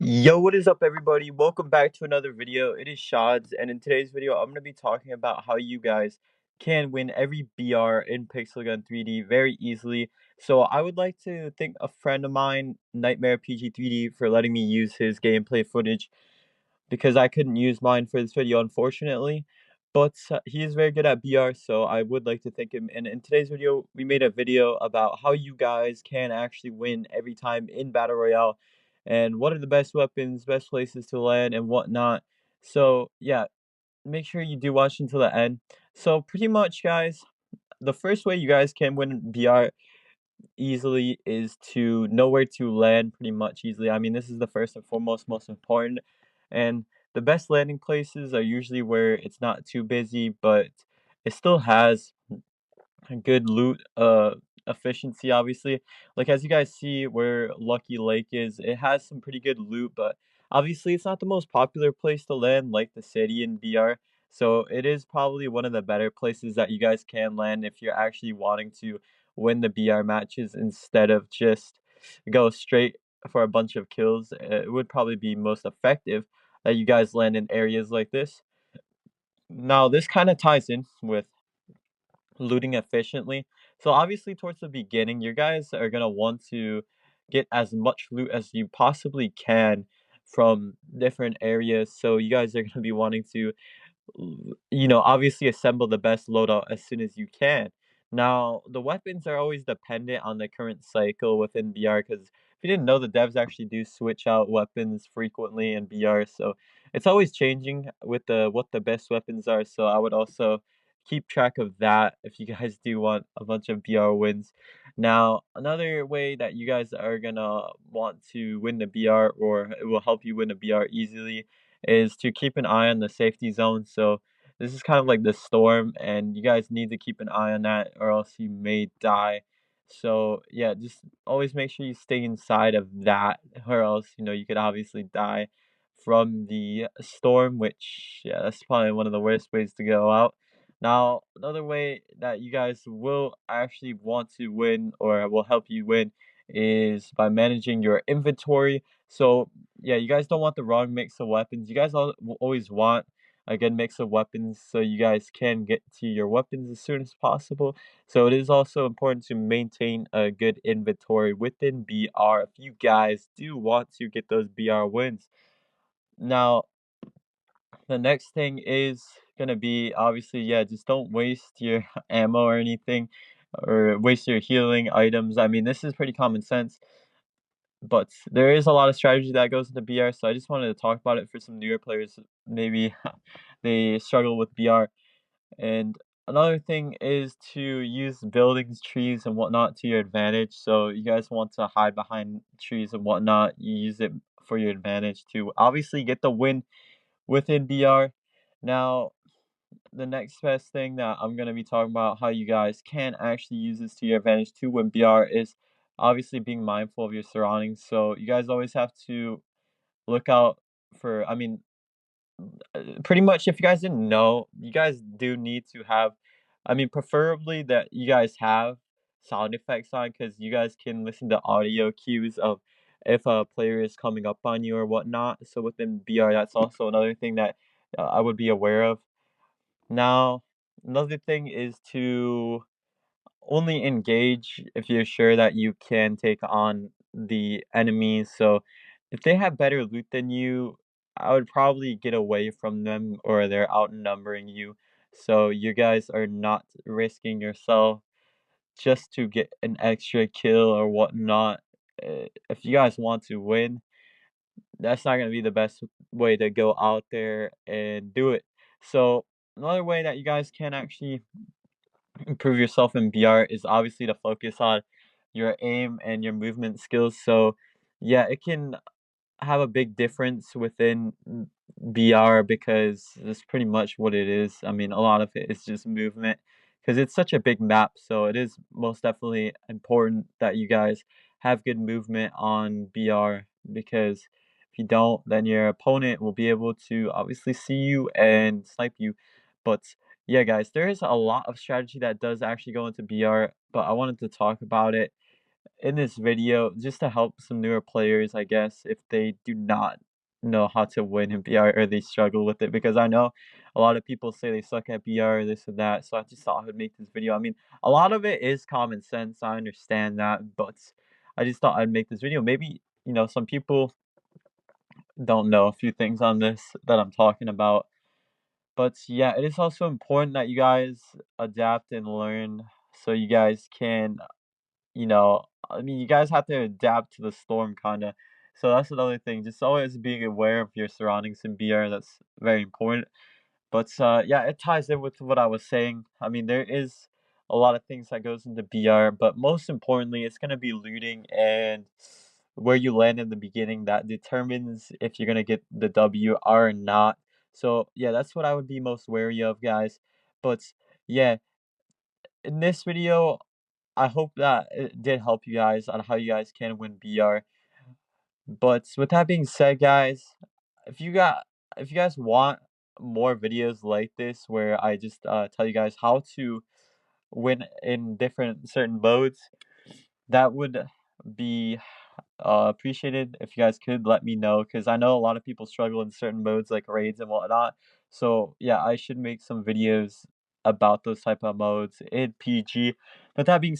Yo, what is up, everybody? Welcome back to another video. It is Shods, and in today's video, I'm going to be talking about how you guys can win every BR in Pixel Gun 3D very easily. So I would like to thank a friend of mine, Nightmare PG 3D, for letting me use his gameplay footage because I couldn't use mine for this video, unfortunately. But he is very good at BR, so I would like to thank him. And in today's video, we made a video about how you guys can actually win every time in Battle Royale, and what are the best weapons, best places to land, and whatnot. So yeah, make sure you do watch until the end. So pretty much, guys, the first way you guys can win BR easily is to know where to land pretty much easily. I mean, this is the first and foremost most important. And the best landing places are usually where it's not too busy, but it still has a good loot efficiency, obviously. Like as you guys see where Lucky Lake is, it has some pretty good loot, but obviously it's not the most popular place to land like the city in BR. So it is probably one of the better places that you guys can land if you're actually wanting to win the BR matches instead of just go straight for a bunch of kills. It would probably be most effective that you guys land in areas like this. Now this kind of ties in with looting efficiently. So obviously towards the beginning, you guys are gonna want to get as much loot as you possibly can from different areas. So you guys are gonna be wanting to obviously assemble the best loadout as soon as you can. Now, the weapons are always dependent on the current cycle within BR because if you didn't know, the devs actually do switch out weapons frequently in BR, so it's always changing with the what the best weapons are. So I would also keep track of that if you guys do want a bunch of BR wins. Now, another way that you guys are gonna want to win the BR, or it will help you win a BR easily, is to keep an eye on the safety zone. So this is kind of like the storm, and you guys need to keep an eye on that, or else you may die. So yeah, just always make sure you stay inside of that, or else you could obviously die from the storm. Which, yeah, that's probably one of the worst ways to go out. Now, another way that you guys will actually want to win, or will help you win, is by managing your inventory. So yeah, you guys don't want the wrong mix of weapons. You guys always want a good mix of weapons so you guys can get to your weapons as soon as possible. So it is also important to maintain a good inventory within BR if you guys do want to get those BR wins. Now, the next thing is gonna be, obviously, yeah, just don't waste your ammo or anything, or waste your healing items. I mean, this is pretty common sense, but there is a lot of strategy that goes into BR, so I just wanted to talk about it for some newer players. Maybe they struggle with BR. And another thing is to use buildings, trees, and whatnot to your advantage. So you guys want to hide behind trees and whatnot. You use it for your advantage to obviously get the win within BR. Now, the next best thing that I'm gonna be talking about how you guys can actually use this to your advantage to win BR is obviously being mindful of your surroundings. So you guys always have to look out for, I mean, pretty much, if you guys didn't know, you guys do need to have, I mean, preferably that you guys have sound effects on, because you guys can listen to audio cues of if a player is coming up on you or whatnot. So within BR, that's also another thing that I would be aware of. Now, another thing is to only engage if you're sure that you can take on the enemies. So if they have better loot than you, I would probably get away from them, or they're outnumbering you. So you guys are not risking yourself just to get an extra kill or whatnot. If you guys want to win, that's not going to be the best way to go out there and do it. So another way that you guys can actually improve yourself in BR is obviously to focus on your aim and your movement skills. So yeah, it can have a big difference within BR because that's pretty much what it is. I mean, a lot of it is just movement because it's such a big map. So it is most definitely important that you guys have good movement on BR, because if you don't, then your opponent will be able to obviously see you and snipe you. But yeah, guys, there is a lot of strategy that does actually go into BR, but I wanted to talk about it in this video just to help some newer players, I guess, if they do not know how to win in BR or they struggle with it, because I know a lot of people say they suck at BR, this and that. So I just thought I would make this video. I mean, a lot of it is common sense. I understand that, but I just thought I'd make this video. Maybe, some people don't know a few things on this that I'm talking about. But yeah, it is also important that you guys adapt and learn so you guys can, I mean, you guys have to adapt to the storm, kind of. So that's another thing. Just always being aware of your surroundings in BR. That's very important. But yeah, it ties in with what I was saying. I mean, there is a lot of things that goes into BR, but most importantly, it's gonna be looting and where you land in the beginning that determines if you're gonna get the W or not. So yeah, that's what I would be most wary of, guys. But yeah, in this video, I hope that it did help you guys on how you guys can win BR. But with that being said, guys, if you got if you guys want more videos like this where I just tell you guys how to win in different certain modes, that would be appreciated if you guys could let me know, because I know a lot of people struggle in certain modes like raids and whatnot. So yeah, I should make some videos about those type of modes in PG. But that being said,